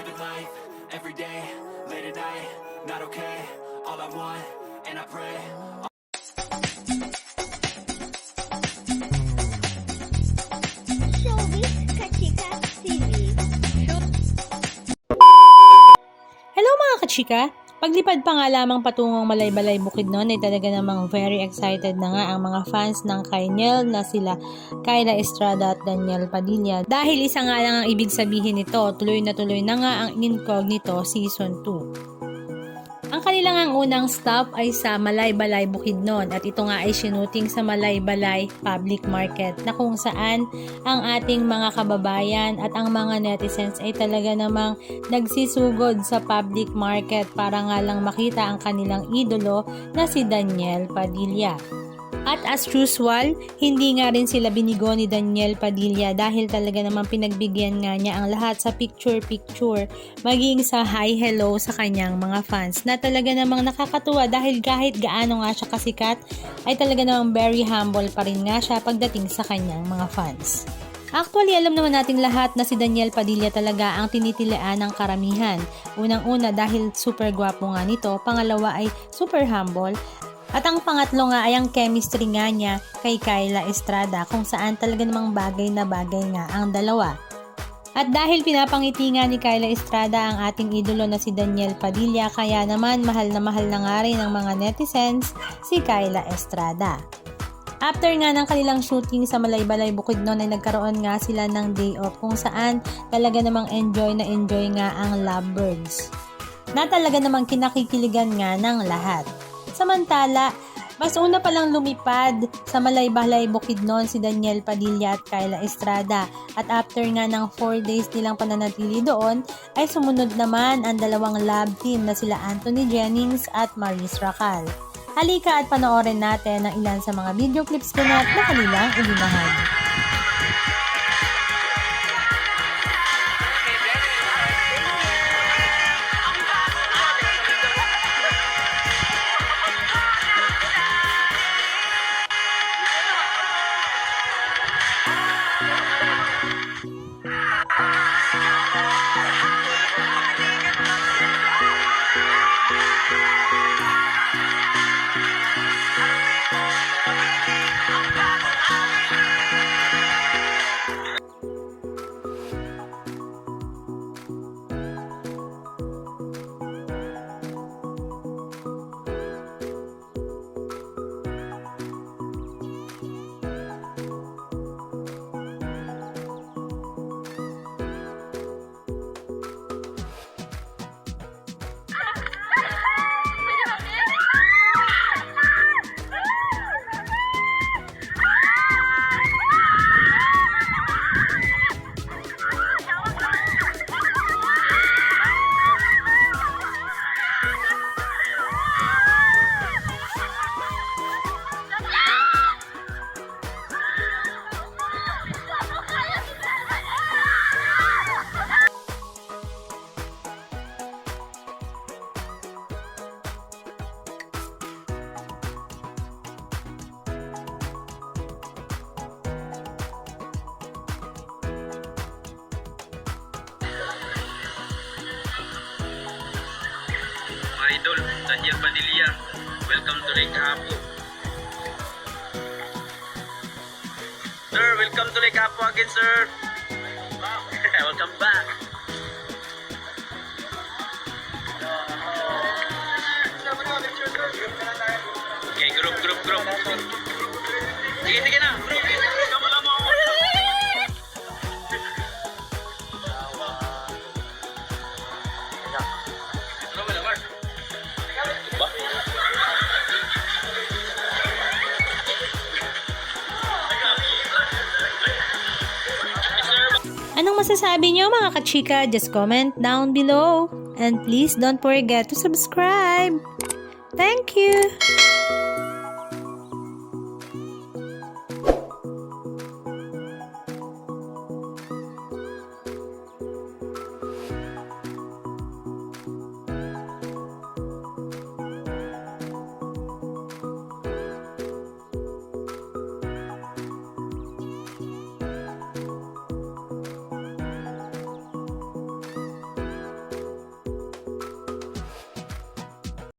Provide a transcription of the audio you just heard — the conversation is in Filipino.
living life, every day, late at night, not okay. All I want, and I pray. Showbiz Kachika TV. Hello mga kachika! Paglipad pa nga lamang patungong Malaybalay Bukidnon ay talaga namang very excited na nga ang mga fans ng kay Niel na sila Kyla Estrada at Daniel Padilla. Dahil isa nga lang ang ibig sabihin nito, tuloy na nga ang Incognito Season 2. Ang kanilang ang unang stop ay sa Malaybalay Bukidnon at ito nga ay sinuting sa Malaybalay Public Market na kung saan ang ating mga kababayan at ang mga netizens ay talaga namang nagsisugod sa public market para nga lang makita ang kanilang idolo na si Daniel Padilla. At as usual, hindi nga rin sila binigo ni Daniel Padilla dahil talaga namang pinagbigyan nga niya ang lahat sa picture-picture maging sa hi hello sa kanyang mga fans na talaga namang nakakatuwa dahil kahit gaano nga siya kasikat ay talaga namang very humble pa rin nga siya pagdating sa kanyang mga fans. Actually, alam naman nating lahat na si Daniel Padilla talaga ang tinitilaan ng karamihan. Unang-una dahil super gwapo nga nito, pangalawa ay super humble, at ang pangatlo nga ay ang chemistry nga niya kay Kyla Estrada kung saan talaga namang bagay na bagay nga ang dalawa. At dahil pinapangiti nga ni Kyla Estrada ang ating idolo na si Daniel Padilla, kaya naman mahal na nga rin ng mga netizens si Kyla Estrada. After nga ng kanilang shooting sa Malaybalay Bukidnon ay nagkaroon nga sila ng day off kung saan talaga namang enjoy nga ang lovebirds na talaga namang kinakikiligan nga ng lahat. Samantala, mas una palang lumipad sa Malaybalay Bukidnon si Daniel Padilla at Kyla Estrada at after nga ng 4 days nilang pananatili doon ay sumunod naman ang dalawang love team na sila Anthony Jennings at Maris Racal. Halika at panoorin natin ang ilan sa mga video clips ko na kanilang ibinahagi. Idol, Daniel Padilla. Welcome to Lake Apo. Sir, welcome to Lake Apo again, sir. Welcome back. Okay, group. Sige na. Kamo ako. Anong masasabi niyo mga kachika? Just comment down below. And please don't forget to subscribe. Thank you!